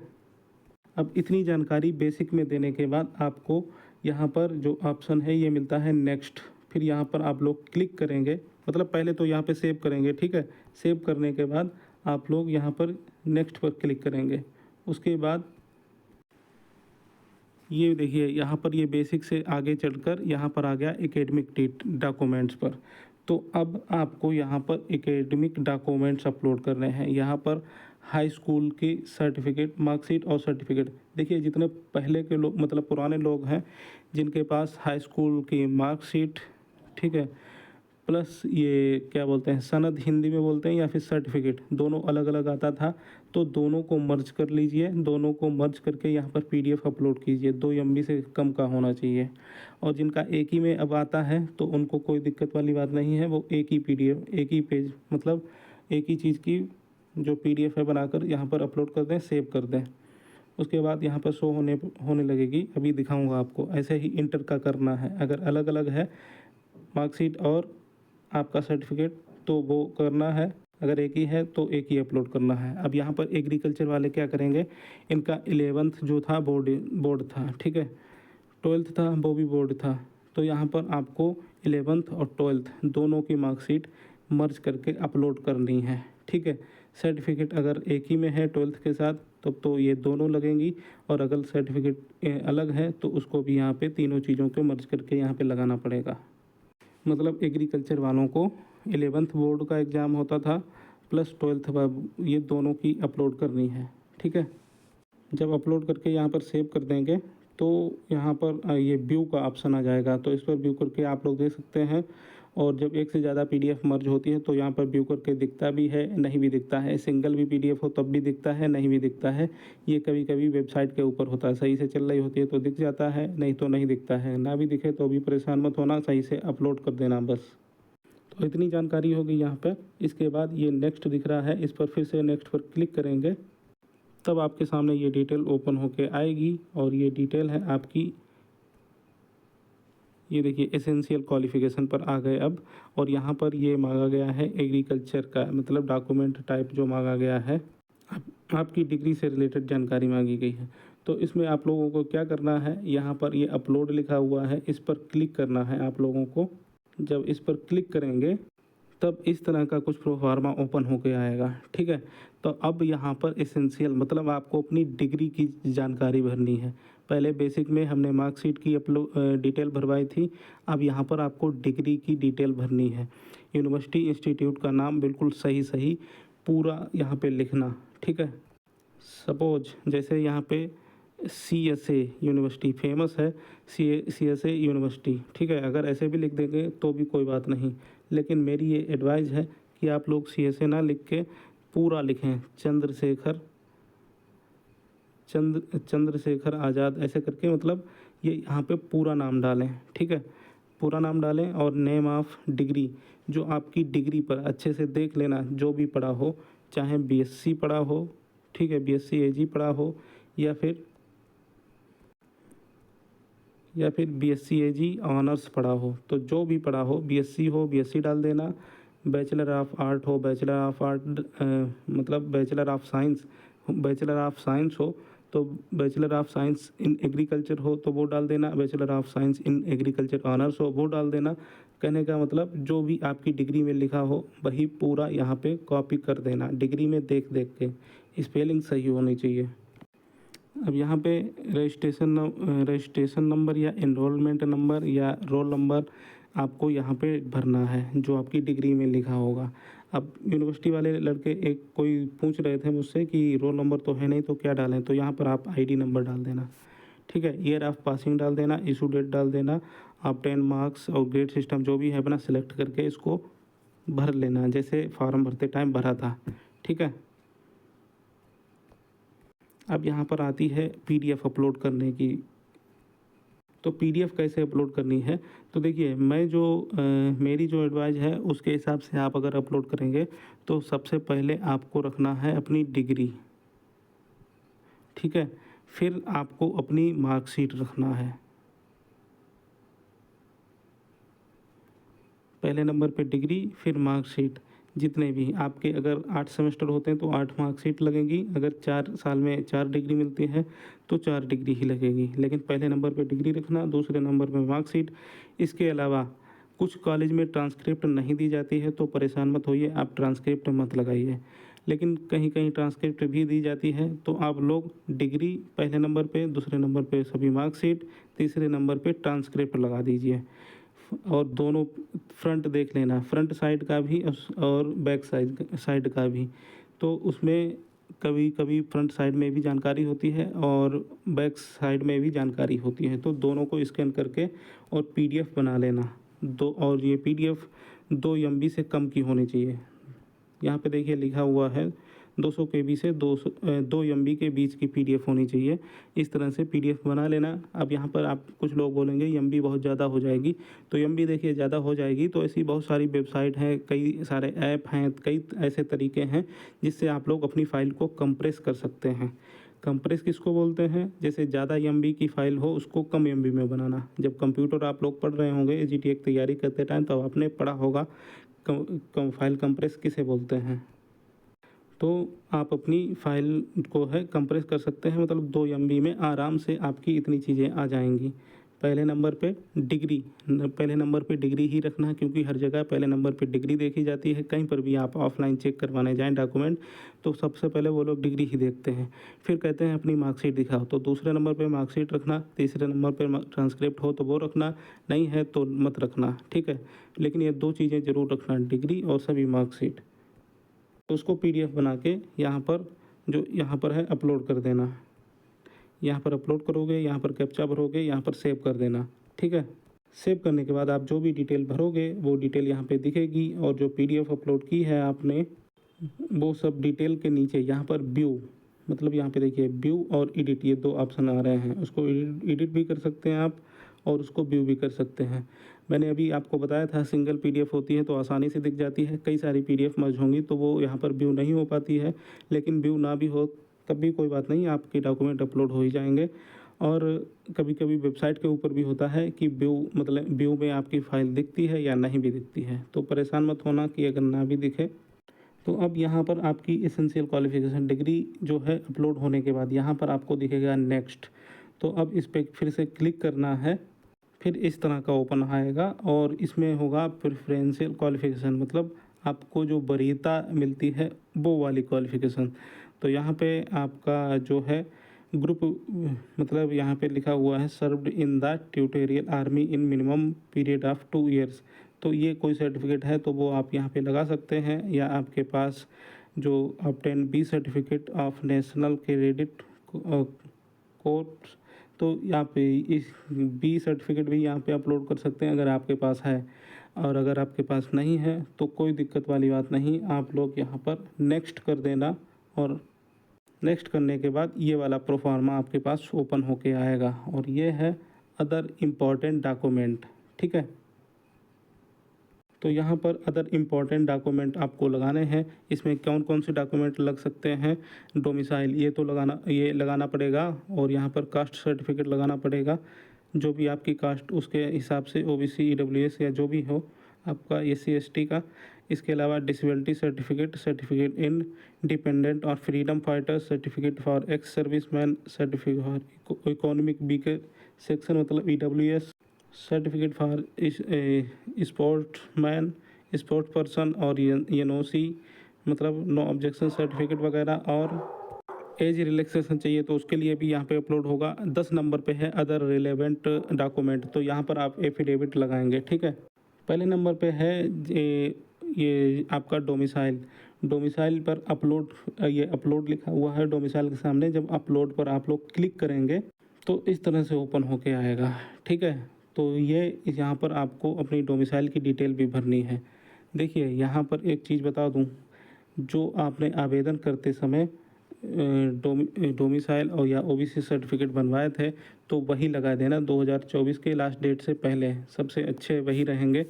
अब इतनी जानकारी बेसिक में देने के बाद आपको यहाँ पर जो ऑप्शन है ये मिलता है नेक्स्ट। फिर यहाँ पर आप लोग क्लिक करेंगे, मतलब पहले तो यहाँ पे सेव करेंगे, ठीक है। सेव करने के बाद आप लोग यहाँ पर नेक्स्ट पर क्लिक करेंगे। उसके बाद ये देखिए यहाँ पर ये बेसिक से आगे चढ़कर यहाँ पर आ गया एकेडमिक डॉक्यूमेंट्स पर। तो अब आपको यहाँ पर एकेडमिक डॉक्यूमेंट्स अपलोड करने हैं। यहाँ पर हाई स्कूल की सर्टिफिकेट, मार्कशीट और सर्टिफिकेट। देखिए जितने पहले के लोग, मतलब पुराने लोग हैं जिनके पास हाई स्कूल की मार्कशीट, ठीक है, प्लस ये क्या बोलते हैं, सनद हिंदी में बोलते हैं, या फिर सर्टिफिकेट, दोनों अलग अलग आता था, तो दोनों को मर्ज कर लीजिए। दोनों को मर्ज करके यहाँ पर पीडीएफ अपलोड कीजिए। 2 MB से कम का होना चाहिए। और जिनका एक ही में अब आता है तो उनको कोई दिक्कत वाली बात नहीं है, वो एक ही पीडीएफ, एक ही पेज, मतलब एक ही चीज़ की जो पीडीएफ है बनाकर यहाँ पर अपलोड कर दें, सेव कर दें। उसके बाद यहाँ पर शो होने लगेगी, अभी दिखाऊंगा आपको। ऐसे ही इंटर का करना है। अगर अलग अलग है मार्कशीट और आपका सर्टिफिकेट तो वो करना है, अगर एक ही है तो एक ही अपलोड करना है। अब यहाँ पर एग्रीकल्चर वाले क्या करेंगे, इनका 11th जो था बोर्ड था, ठीक है, 12th था वो भी बोर्ड था, तो यहाँ पर आपको 11th और 12th दोनों की मार्कशीट मर्ज करके अपलोड करनी है, ठीक है। सर्टिफिकेट अगर एक ही में है 12th के साथ तब तो ये दोनों लगेंगी, और अगर सर्टिफिकेट अलग है तो उसको भी यहाँ पे तीनों चीज़ों को मर्ज करके यहाँ पे लगाना पड़ेगा। मतलब एग्रीकल्चर वालों को 11th बोर्ड का एग्ज़ाम होता था प्लस 12th, ये दोनों की अपलोड करनी है, ठीक है। जब अपलोड करके यहाँ पर सेव कर देंगे तो यहाँ पर ये व्यू का ऑप्शन आ जाएगा, तो इस पर व्यू करके आप लोग देख सकते हैं। और जब एक से ज़्यादा पीडीएफ मर्ज होती है तो यहाँ पर व्यू करके दिखता भी है, नहीं भी दिखता है। सिंगल भी पीडीएफ हो तब भी दिखता है, नहीं भी दिखता है। ये कभी कभी वेबसाइट के ऊपर होता है, सही से चल रही होती है तो दिख जाता है, नहीं तो नहीं दिखता है। ना भी दिखे तो भी परेशान मत होना, सही से अपलोड कर देना बस। तो इतनी जानकारी होगी यहाँ पर। इसके बाद ये नेक्स्ट दिख रहा है, इस पर फिर से नेक्स्ट पर क्लिक करेंगे, तब आपके सामने ये डिटेल ओपन होके आएगी। और ये डिटेल है आपकी, ये देखिए एसेंशियल क्वालिफ़िकेशन पर आ गए अब। और यहाँ पर ये मांगा गया है एग्रीकल्चर का, मतलब डॉक्यूमेंट टाइप जो मांगा गया है, आपकी डिग्री से रिलेटेड जानकारी मांगी गई है। तो इसमें आप लोगों को क्या करना है, यहाँ पर ये अपलोड लिखा हुआ है, इस पर क्लिक करना है आप लोगों को। जब इस पर क्लिक करेंगे तब इस तरह का कुछ प्रोफार्मा ओपन होके आएगा, ठीक है। तो अब यहाँ पर एसेंशियल मतलब आपको अपनी डिग्री की जानकारी भरनी है। पहले बेसिक में हमने मार्कशीट की डिटेल भरवाई थी, अब यहाँ पर आपको डिग्री की डिटेल भरनी है। यूनिवर्सिटी इंस्टीट्यूट का नाम बिल्कुल सही सही पूरा यहाँ पे लिखना, ठीक है। सपोज जैसे यहाँ पे CSA यूनिवर्सिटी फेमस है, CSA यूनिवर्सिटी, ठीक है। अगर ऐसे भी लिख देंगे तो भी कोई बात नहीं, लेकिन मेरी ये एडवाइस है कि आप लोग CSA ना लिख के पूरा लिखें, चंद्रशेखर आज़ाद ऐसे करके, मतलब ये यहाँ पे पूरा नाम डालें, ठीक है। पूरा नाम डालें और नेम ऑफ डिग्री, जो आपकी डिग्री पर अच्छे से देख लेना, जो भी पढ़ा हो, चाहे BSc पढ़ा हो, ठीक है, BSc AG पढ़ा हो या फिर BSc AG ऑनर्स पढ़ा हो, तो जो भी पढ़ा हो, BSc हो BSc डाल देना, बैचलर ऑफ आर्ट हो बैचलर ऑफ आर्ट, मतलब बैचलर ऑफ साइंस हो तो bachelor of science in agriculture हो तो वो डाल देना, bachelor of science in agriculture honours हो वो डाल देना। कहने का मतलब जो भी आपकी डिग्री में लिखा हो वही पूरा यहाँ पे कॉपी कर देना, डिग्री में देख देख के, स्पेलिंग सही होनी चाहिए। अब यहाँ पे रजिस्ट्रेशन नंबर या एनरोलमेंट नंबर या रोल नंबर आपको यहाँ पे भरना है, जो आपकी डिग्री में लिखा होगा। अब यूनिवर्सिटी वाले लड़के एक कोई पूछ रहे थे मुझसे कि रोल नंबर तो है नहीं तो क्या डालें, तो यहाँ पर आप ID नंबर डाल देना, ठीक है। ईयर ऑफ पासिंग डाल देना, इशू डेट डाल देना, आप 10 मार्क्स और ग्रेड सिस्टम जो भी है अपना सेलेक्ट करके इसको भर लेना, जैसे फॉर्म भरते टाइम भरा था, ठीक है। अब यहाँ पर आती है PDF अपलोड करने की। तो PDF कैसे अपलोड करनी है, तो देखिए मेरी जो एडवाइस है उसके हिसाब से आप अगर अपलोड करेंगे तो सबसे पहले आपको रखना है अपनी डिग्री, ठीक है। फिर आपको अपनी मार्कशीट रखना है, पहले नंबर पे डिग्री फिर मार्कशीट। जितने भी आपके अगर 8 सेमेस्टर होते हैं तो 8 मार्कशीट लगेंगी, अगर 4 साल में 4 डिग्री मिलती है तो 4 डिग्री ही लगेगी, लेकिन पहले नंबर पे डिग्री रखना, दूसरे नंबर पे मार्कशीट। इसके अलावा कुछ कॉलेज में ट्रांसक्रिप्ट नहीं दी जाती है तो परेशान मत होइए, आप ट्रांसक्रिप्ट मत लगाइए, लेकिन कहीं कहीं ट्रांसक्रिप्ट भी दी जाती है तो आप लोग डिग्री पहले नंबर पे, दूसरे नंबर पे सभी मार्कशीट, तीसरे नंबर पे ट्रांसक्रिप्ट लगा दीजिए। और दोनों फ्रंट देख लेना, फ्रंट साइड का भी और बैक साइड का भी। तो उसमें कभी कभी फ्रंट साइड में भी जानकारी होती है और बैक साइड में भी जानकारी होती है, तो दोनों को स्कैन करके और PDF बना लेना दो, और ये PDF 2 MB से कम की होनी चाहिए। यहाँ पे देखिए लिखा हुआ है 200 KB से 2 MB के बीच की PDF होनी चाहिए। इस तरह से PDF बना लेना। अब यहाँ पर आप कुछ लोग बोलेंगे MB बहुत ज़्यादा हो जाएगी, तो MB देखिए ज़्यादा हो जाएगी तो ऐसी बहुत सारी वेबसाइट हैं, कई सारे ऐप हैं, कई ऐसे तरीके हैं जिससे आप लोग अपनी फ़ाइल को कंप्रेस कर सकते हैं। कंप्रेस किसको बोलते हैं, जैसे ज़्यादा MB की फ़ाइल हो उसको कम MB में बनाना। जब कंप्यूटर आप लोग पढ़ रहे होंगे AGTEC की तैयारी करते टाइम, तब आपने पढ़ा होगा फाइल कंप्रेस किसे बोलते हैं। तो आप अपनी फ़ाइल को है कंप्रेस कर सकते हैं, मतलब 2 MB में आराम से आपकी इतनी चीज़ें आ जाएंगी। पहले नंबर पे डिग्री ही रखना है, क्योंकि हर जगह पहले नंबर पे डिग्री देखी जाती है। कहीं पर भी आप ऑफलाइन चेक करवाने जाएं डॉक्यूमेंट तो सबसे पहले वो लोग डिग्री ही देखते हैं, फिर कहते हैं अपनी मार्कशीट दिखाओ, तो दूसरे नंबर पे मार्कशीट रखना, तीसरे नंबर पे ट्रांसक्रिप्ट हो तो वो रखना, नहीं है तो मत रखना, ठीक है। लेकिन ये 2 चीज़ें ज़रूर रखना, डिग्री और सभी मार्कशीट। तो उसको PDF बना के यहाँ पर है अपलोड कर देना। यहाँ पर अपलोड करोगे, यहाँ पर कैप्चा भरोगे, यहाँ पर सेव कर देना, ठीक है। सेव करने के बाद आप जो भी डिटेल भरोगे वो डिटेल यहाँ पे दिखेगी, और जो PDF अपलोड की है आपने वो सब डिटेल के नीचे यहाँ पर व्यू, मतलब यहाँ पे देखिए व्यू और एडिट, ये 2 ऑप्शन आ रहे हैं। उसको एडिट भी कर सकते हैं आप और उसको व्यू भी कर सकते हैं। मैंने अभी आपको बताया था सिंगल PDF होती है तो आसानी से दिख जाती है, कई सारी PDF मर्ज होंगी तो वो यहाँ पर व्यू नहीं हो पाती है। लेकिन व्यू ना भी हो तब भी कोई बात नहीं, आपके डॉक्यूमेंट अपलोड हो ही जाएंगे। और कभी कभी वेबसाइट के ऊपर भी होता है कि व्यू में आपकी फ़ाइल दिखती है या नहीं भी दिखती है, तो परेशान मत होना कि अगर ना भी दिखे तो अब यहाँ पर आपकी एसेंशियल क्वालिफिकेशन डिग्री जो है अपलोड होने के बाद यहाँ पर आपको दिखेगा नेक्स्ट। तो अब इस पर फिर से क्लिक करना है, फिर इस तरह का ओपन आएगा और इसमें होगा प्रेफरेंशियल क्वालिफिकेशन, मतलब आपको जो वरीयता मिलती है वो वाली क्वालिफिकेशन। तो यहाँ पे आपका जो है ग्रुप, मतलब यहाँ पे लिखा हुआ है served in the tutorial army in minimum period of 2 years. तो ये कोई सर्टिफिकेट है तो वो आप यहाँ पे लगा सकते हैं, या आपके पास जो obtain B certificate of national credit course, तो यहाँ पे इस बी सर्टिफिकेट भी यहाँ पे अपलोड कर सकते हैं अगर आपके पास है। और अगर आपके पास नहीं है तो कोई दिक्कत वाली बात नहीं, आप लोग यहाँ पर नेक्स्ट कर देना और नेक्स्ट करने के बाद ये वाला प्रोफार्मा आपके पास ओपन होके आएगा और ये है अदर इम्पॉर्टेंट डॉक्यूमेंट। ठीक है, तो यहाँ पर अदर इम्पॉर्टेंट डॉक्यूमेंट आपको लगाने हैं। इसमें कौन कौन से डॉक्यूमेंट लग सकते हैं? डोमिसाइल ये तो लगाना पड़ेगा, और यहाँ पर कास्ट सर्टिफिकेट लगाना पड़ेगा, जो भी आपकी कास्ट उसके हिसाब से ओबीसी ईडब्ल्यूएस या जो भी हो आपका एससी एसटी का। इसके अलावा disability certificate, certificate in dependent और freedom fighter, certificate for ex serviceman, certificate for economic weaker section मतलब EWS, certificate for sportsman, sport person और एनओसी मतलब नो ऑब्जेक्शन सर्टिफिकेट वगैरह। और एज रिलैक्सेशन चाहिए तो उसके लिए भी यहाँ पे अपलोड होगा। 10 नंबर पे है अदर रिलेवेंट डॉक्यूमेंट, तो यहाँ पर आप एफिडेविट लगाएंगे। ठीक है, पहले नंबर पे है ये आपका डोमिसाइल पर अपलोड, ये अपलोड लिखा हुआ है डोमिसाइल के सामने। जब अपलोड पर आप लोग क्लिक करेंगे तो इस तरह से ओपन होके आएगा। ठीक है, तो ये यहाँ पर आपको अपनी डोमिसाइल की डिटेल भी भरनी है। देखिए यहाँ पर एक चीज़ बता दूँ, जो आपने आवेदन करते समय डोमिसाइल और या ओबीसी सर्टिफिकेट बनवाए थे तो वही लगा देना 2024 के लास्ट डेट से पहले, सबसे अच्छे वही रहेंगे।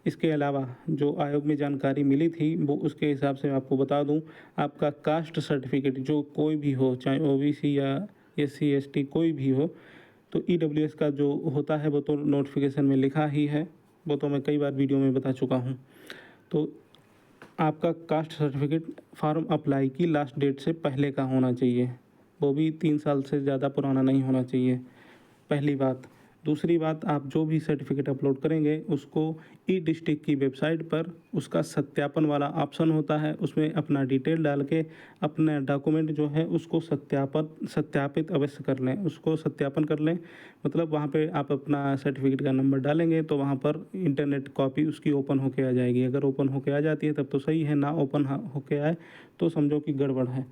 इसके अलावा जो आयोग में जानकारी मिली थी वो उसके हिसाब से आपको बता दूं, आपका कास्ट सर्टिफिकेट जो कोई भी हो, चाहे ओबीसी या एससी एसटी कोई भी हो, तो ईडब्ल्यूएस का जो होता है वो तो नोटिफिकेशन में लिखा ही है, वो तो मैं कई बार वीडियो में बता चुका हूँ। तो आपका कास्ट सर्टिफिकेट फॉर्म अप्लाई की लास्ट डेट से पहले का होना चाहिए, वो भी 3 साल से ज़्यादा पुराना नहीं होना चाहिए, पहली बात। दूसरी बात, आप जो भी सर्टिफिकेट अपलोड करेंगे उसको ई डिस्ट्रिक्ट की वेबसाइट पर उसका सत्यापन वाला ऑप्शन होता है, उसमें अपना डिटेल डाल के अपना डॉक्यूमेंट जो है उसको सत्यापित अवश्य कर लें, उसको सत्यापन कर लें। मतलब वहाँ पे आप अपना सर्टिफिकेट का नंबर डालेंगे तो वहाँ पर इंटरनेट कॉपी उसकी ओपन होके आ जाएगी। अगर ओपन होके आ जाती है तब तो सही है, ना ओपन होके आए तो समझो कि गड़बड़ है।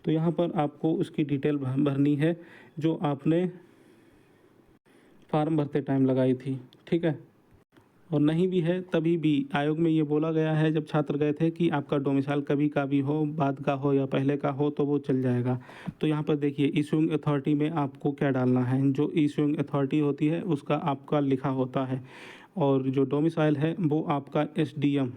तो यहाँ पर आपको उसकी डिटेल भरनी है जो आपने फार्म भरते टाइम लगाई थी। ठीक है, और नहीं भी है तभी भी आयोग में ये बोला गया है जब छात्र गए थे कि आपका डोमिसाइल कभी का भी हो, बाद का हो या पहले का हो तो वो चल जाएगा। तो यहाँ पर देखिए इशूइंग अथॉरिटी में आपको क्या डालना है, जो इशूइंग अथॉरिटी होती है उसका आपका लिखा होता है, और जो डोमिसाइल है वो आपका एसडीएम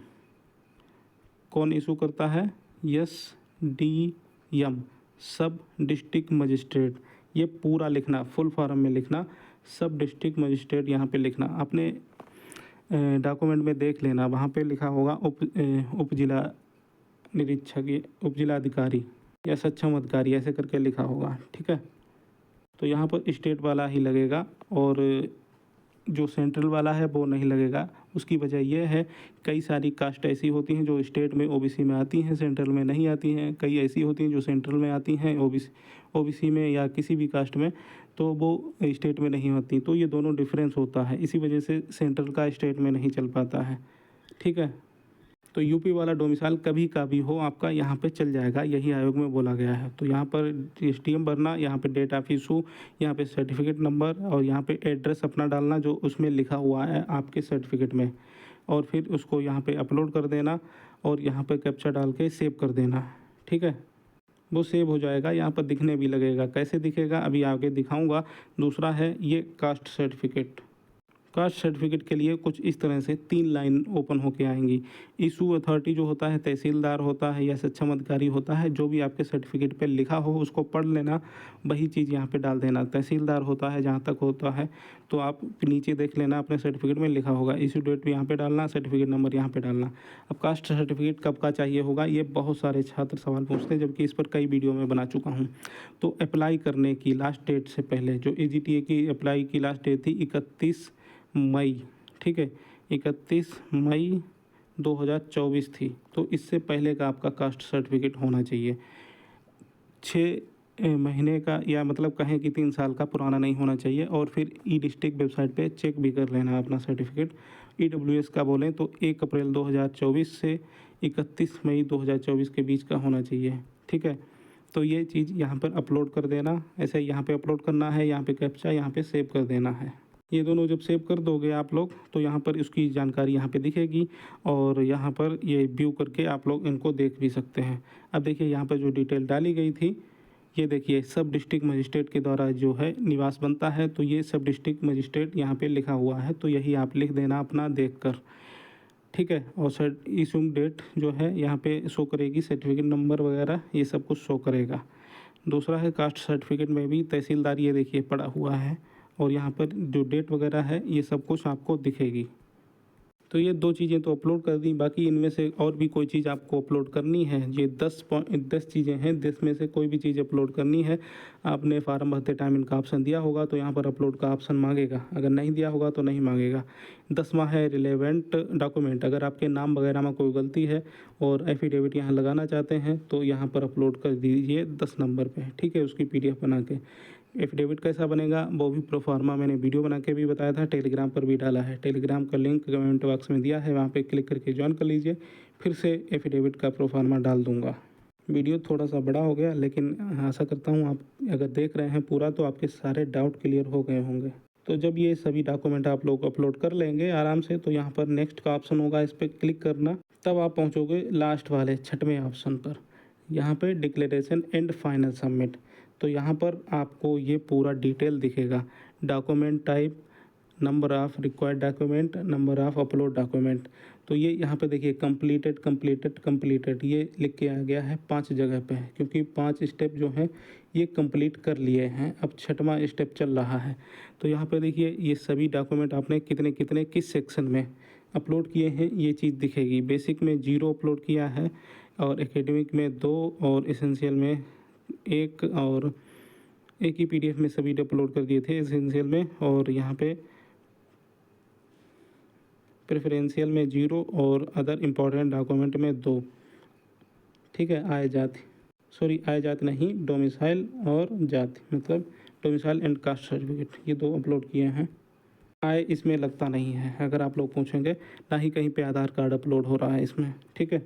कौन इशू करता है, एसडीएम सब डिस्ट्रिक्ट मजिस्ट्रेट, ये पूरा लिखना, फुल फॉर्म में लिखना, सब डिस्ट्रिक्ट मजिस्ट्रेट यहाँ पे लिखना। अपने डॉक्यूमेंट में देख लेना, वहाँ पे लिखा होगा उप जिला निरीक्षक, उप जिला अधिकारी या सक्षम अधिकारी, ऐसे करके लिखा होगा। ठीक है, तो यहाँ पर स्टेट वाला ही लगेगा और जो सेंट्रल वाला है वो नहीं लगेगा। उसकी वजह यह है कई सारी कास्ट ऐसी होती हैं जो स्टेट में ओबीसी में आती हैं, सेंट्रल में नहीं आती हैं। कई ऐसी होती हैं जो सेंट्रल में आती हैं ओबीसी में या किसी भी कास्ट में, तो वो स्टेट में नहीं होती। तो ये दोनों डिफरेंस होता है, इसी वजह से सेंट्रल का स्टेट में नहीं चल पाता है। ठीक है, तो यूपी वाला डोमिसाइल कभी का भी हो आपका यहाँ पे चल जाएगा, यही आयोग में बोला गया है। तो यहाँ पर एसटीएम भरना, यहाँ पे डेट ऑफ इशू, यहाँ पे सर्टिफिकेट नंबर और यहाँ पे एड्रेस अपना डालना जो उसमें लिखा हुआ है आपके सर्टिफिकेट में, और फिर उसको यहाँ पे अपलोड कर देना और यहाँ पे कैप्चा डाल के सेव कर देना। ठीक है, वो सेव हो जाएगा, यहाँ पर दिखने भी लगेगा। कैसे दिखेगा अभी आगे दिखाऊँगा। दूसरा है ये कास्ट सर्टिफिकेट, कास्ट सर्टिफिकेट के लिए कुछ इस तरह से 3 लाइन ओपन होके आएंगी। इशू अथॉरिटी जो होता है तहसीलदार होता है या सक्षम अधिकारी होता है, जो भी आपके सर्टिफिकेट पे लिखा हो उसको पढ़ लेना, वही चीज़ यहाँ पे डाल देना। तहसीलदार होता है जहाँ तक होता है, तो आप नीचे देख लेना अपने सर्टिफिकेट में लिखा होगा। इशू डेट भी यहाँ पे डालना, सर्टिफिकेट नंबर यहाँ पे डालना। अब कास्ट सर्टिफिकेट कब का चाहिए होगा, ये बहुत सारे छात्र सवाल पूछते हैं, जबकि इस पर कई वीडियो में बना चुका हूँ। तो अप्लाई करने की लास्ट डेट से पहले जो AGTA की अप्लाई की लास्ट डेट थी 31 मई, ठीक है, 31 मई 2024 थी। तो इससे पहले का आपका कास्ट सर्टिफिकेट होना चाहिए। 6 महीने का, या मतलब कहें कि 3 साल का पुराना नहीं होना चाहिए। और फिर ई-डिस्ट्रिक्ट वेबसाइट पे चेक भी कर लेना अपना सर्टिफिकेट। EWS का बोलें तो 1 अप्रैल 2024 से 31 मई 2024 के बीच का होना चाहिए, ठीक है। तो ये चीज़ यहाँ पर अपलोड कर देना। ऐसे यहाँ पे अपलोड करना है, यहाँ पे कैप्चा, यहाँ पे सेव कर देना है। ये दोनों जब सेव कर दोगे आप लोग, तो यहाँ पर इसकी जानकारी यहाँ पे दिखेगी और यहाँ पर ये व्यू करके आप लोग इनको देख भी सकते हैं। अब देखिए यहाँ पर जो डिटेल डाली गई थी, ये देखिए सब डिस्ट्रिक्ट मजिस्ट्रेट के द्वारा जो है निवास बनता है, तो ये सब डिस्ट्रिक्ट मजिस्ट्रेट यहाँ पे लिखा हुआ है, तो यही आप लिख देना अपना देखकर, ठीक है। और सर्ट इशू डेट जो है यहाँ पे शो करेगी, सर्टिफिकेट नंबर वगैरह ये सब कुछ शो करेगा। दूसरा है कास्ट सर्टिफिकेट में भी तहसीलदार, ये देखिए पड़ा हुआ है, और यहाँ पर जो डेट वगैरह है ये सब कुछ आपको दिखेगी। तो ये 2 चीज़ें तो अपलोड कर दी, बाकी इनमें से और भी कोई चीज़ आपको अपलोड करनी है। ये 10 चीज़ें हैं, 10 में से कोई भी चीज़ अपलोड करनी है। आपने फार्म भरते टाइम इनका ऑप्शन दिया होगा तो यहाँ पर अपलोड का ऑप्शन मांगेगा, अगर नहीं दिया होगा तो नहीं मांगेगा। 10वां है रिलेवेंट डॉक्यूमेंट। अगर आपके नाम वगैरह में कोई गलती है और एफिडेविट यहाँ लगाना चाहते हैं तो यहाँ पर अपलोड कर दीजिए 10 नंबर पे, ठीक है, उसकी PDF बना के। एफिडेविट कैसा बनेगा वो भी प्रोफार्मा मैंने वीडियो बना के भी बताया था, टेलीग्राम पर भी डाला है। टेलीग्राम का लिंक कमेंट बॉक्स में दिया है, वहाँ पे क्लिक करके ज्वाइन कर लीजिए। फिर से एफिडेविट का प्रोफार्मा डाल दूँगा। वीडियो थोड़ा सा बड़ा हो गया, लेकिन आशा करता हूँ आप अगर देख रहे हैं पूरा तो आपके सारे डाउट क्लियर हो गए होंगे। तो जब ये सभी डॉक्यूमेंट आप लोग अपलोड कर लेंगे आराम से, तो यहाँ पर नेक्स्ट का ऑप्शन होगा, इस पर क्लिक करना। तब आप पहुँचोगे लास्ट वाले 6वें ऑप्शन पर, यहाँ पे डिक्लेरेशन एंड फाइनल सबमिट। तो यहाँ पर आपको ये पूरा डिटेल दिखेगा, document type, number of required document, number of upload document. तो ये यहाँ पे देखिए कंप्लीटेड कंप्लीटेड कंप्लीटेड ये लिख के आ गया है 5 जगह पे, क्योंकि 5 स्टेप जो हैं ये कंप्लीट कर लिए हैं, अब 6वां स्टेप चल रहा है। तो यहाँ पे देखिए ये सभी डॉक्यूमेंट आपने कितने कितने किस सेक्शन में अपलोड किए हैं ये चीज़ दिखेगी। बेसिक में 0 अपलोड किया है, और एकेडमिक में 2, और एसेंशियल में 1, और एक ही PDF में सभी अपलोड कर दिए थे एसेंशियल में, और यहाँ पे प्रेफरेंशियल में 0 और अदर इम्पॉर्टेंट डॉक्यूमेंट में 2, ठीक है। आय जाति नहीं, डोमिसाइल और जाति, मतलब डोमिसाइल एंड कास्ट सर्टिफिकेट, ये 2 अपलोड किए हैं। आय इसमें लगता नहीं है, अगर आप लोग पूछेंगे, ना ही कहीं पे आधार कार्ड अपलोड हो रहा है इसमें, ठीक है।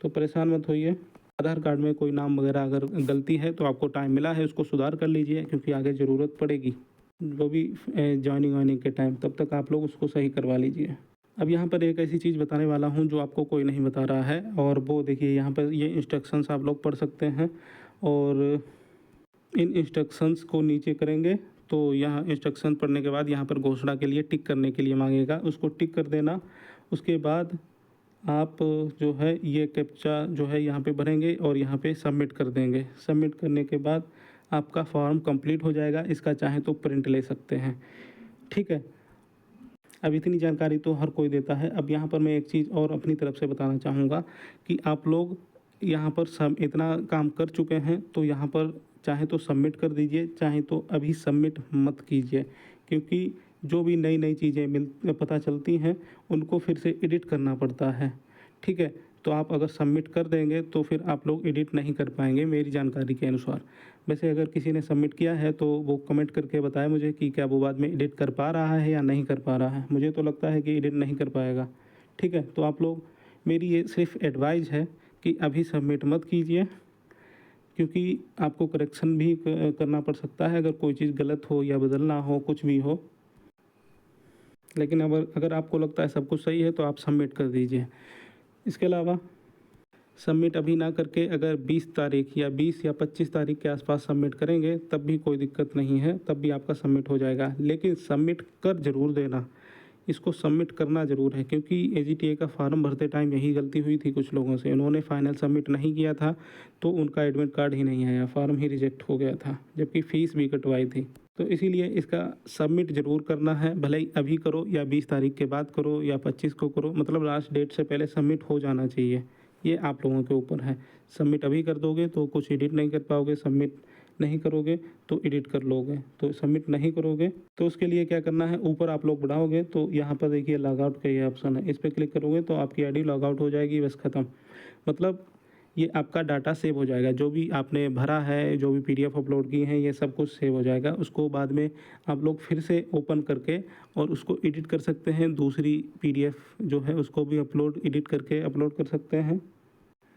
तो परेशान मत होइए। आधार कार्ड में कोई नाम वगैरह अगर गलती है तो आपको टाइम मिला है, उसको सुधार कर लीजिए, क्योंकि आगे ज़रूरत पड़ेगी, वो भी जॉइनिंग वाइनिंग के टाइम, तब तक आप लोग उसको सही करवा लीजिए। अब यहाँ पर एक ऐसी चीज़ बताने वाला हूँ जो आपको कोई नहीं बता रहा है, और वो देखिए यहाँ पर ये इंस्ट्रक्शंस आप लोग पढ़ सकते हैं, और इन इंस्ट्रक्शंस को नीचे करेंगे तो यहाँ इंस्ट्रक्शन पढ़ने के बाद यहाँ पर घोषणा के लिए टिक करने के लिए मांगेगा, उसको टिक कर देना। उसके बाद आप जो है ये कैप्चा जो है यहाँ पे भरेंगे और यहाँ पे सबमिट कर देंगे। सबमिट करने के बाद आपका फॉर्म कंप्लीट हो जाएगा। इसका चाहे तो प्रिंट ले सकते हैं, ठीक है। अब इतनी जानकारी तो हर कोई देता है। अब यहाँ पर मैं एक चीज़ और अपनी तरफ से बताना चाहूँगा कि आप लोग यहाँ पर सब इतना काम कर चुके हैं, तो यहाँ पर चाहे तो सबमिट कर दीजिए, चाहे तो अभी सबमिट मत कीजिए, क्योंकि जो भी नई नई चीज़ें पता चलती हैं उनको फिर से एडिट करना पड़ता है, ठीक है। तो आप अगर सबमिट कर देंगे तो फिर आप लोग एडिट नहीं कर पाएंगे मेरी जानकारी के अनुसार। वैसे अगर किसी ने सबमिट किया है तो वो कमेंट करके बताए मुझे कि क्या वो बाद में एडिट कर पा रहा है या नहीं कर पा रहा है। मुझे तो लगता है कि एडिट नहीं कर पाएगा, ठीक है। तो आप लोग, मेरी ये सिर्फ एडवाइस है कि अभी सबमिट मत कीजिए, क्योंकि आपको करेक्शन भी करना पड़ सकता है अगर कोई चीज़ गलत हो या बदलना हो, कुछ भी हो। लेकिन अगर आपको लगता है सब कुछ सही है तो आप सबमिट कर दीजिए। इसके अलावा सबमिट अभी ना करके अगर 20 तारीख या 20 या 25 तारीख के आसपास सबमिट करेंगे तब भी कोई दिक्कत नहीं है, तब भी आपका सबमिट हो जाएगा। लेकिन सबमिट कर ज़रूर देना, इसको सबमिट करना ज़रूर है, क्योंकि एजीटीए का फॉर्म भरते टाइम यही गलती हुई थी कुछ लोगों से। उन्होंने फाइनल सबमिट नहीं किया था तो उनका एडमिट कार्ड ही नहीं आया, फॉर्म ही रिजेक्ट हो गया था, जबकि फ़ीस भी कटवाई थी। तो इसीलिए इसका सबमिट ज़रूर करना है, भले ही अभी करो या 20 तारीख के बाद करो या 25 को करो, मतलब लास्ट डेट से पहले सबमिट हो जाना चाहिए। ये आप लोगों के ऊपर है। सबमिट अभी कर दोगे तो कुछ एडिट नहीं कर पाओगे, सबमिट नहीं करोगे तो एडिट कर लोगे। तो सबमिट नहीं करोगे तो उसके लिए क्या करना है, ऊपर आप लोग बढ़ाओगे तो यहाँ पर देखिए लॉग आउट का ये ऑप्शन है, इस पर क्लिक करोगे तो आपकी आईडी लॉग आउट हो जाएगी, बस ख़त्म। मतलब ये आपका डाटा सेव हो जाएगा, जो भी आपने भरा है, जो भी पीडीएफ अपलोड की हैं, ये सब कुछ सेव हो जाएगा। उसको बाद में आप लोग फिर से ओपन करके और उसको एडिट कर सकते हैं, दूसरी पीडीएफ जो है उसको भी एडिट करके अपलोड कर सकते हैं,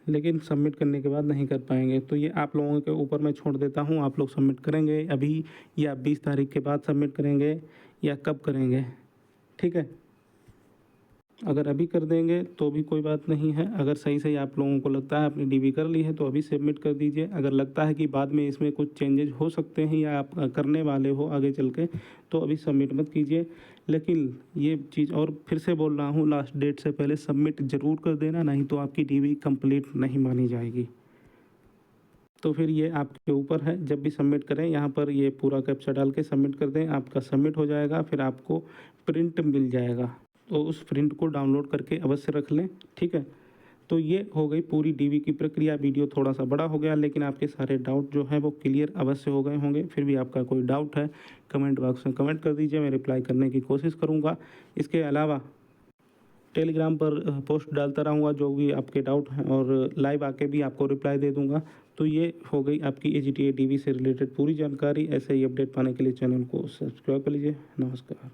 लेकिन सबमिट करने के बाद नहीं कर पाएंगे। तो ये आप लोगों के ऊपर मैं छोड़ देता हूँ, आप लोग सबमिट करेंगे अभी या 20 तारीख के बाद सबमिट करेंगे या कब करेंगे, ठीक है। अगर अभी कर देंगे तो भी कोई बात नहीं है, अगर सही सही आप लोगों को लगता है अपनी डीबी कर ली है तो अभी सबमिट कर दीजिए। अगर लगता है कि बाद में इसमें कुछ चेंजेज हो सकते हैं या आप करने वाले हो आगे चल के, तो अभी सबमिट मत कीजिए। लेकिन ये चीज़ और फिर से बोल रहा हूँ, लास्ट डेट से पहले सबमिट ज़रूर कर देना, नहीं तो आपकी डीबी कंप्लीट नहीं मानी जाएगी। तो फिर ये आपके ऊपर है, जब भी सबमिट करें यहाँ पर ये पूरा कैप्चा डाल के सबमिट कर दें, आपका सबमिट हो जाएगा। फिर आपको प्रिंट मिल जाएगा, तो उस प्रिंट को डाउनलोड करके अवश्य रख लें, ठीक है। तो ये हो गई पूरी डीबी की प्रक्रिया। वीडियो थोड़ा सा बड़ा हो गया, लेकिन आपके सारे डाउट जो हैं वो क्लियर अवश्य हो गए होंगे। फिर भी आपका कोई डाउट है कमेंट बॉक्स में कमेंट कर दीजिए, मैं रिप्लाई करने की कोशिश करूँगा। इसके अलावा टेलीग्राम पर पोस्ट डालता रहूँगा जो भी आपके डाउट हैं, और लाइव आके भी आपको रिप्लाई दे दूँगा। तो ये हो गई आपकी एजीटीए डीबी से रिलेटेड पूरी जानकारी। ऐसे ही अपडेट पाने के लिए चैनल को सब्सक्राइब कर लीजिए। नमस्कार।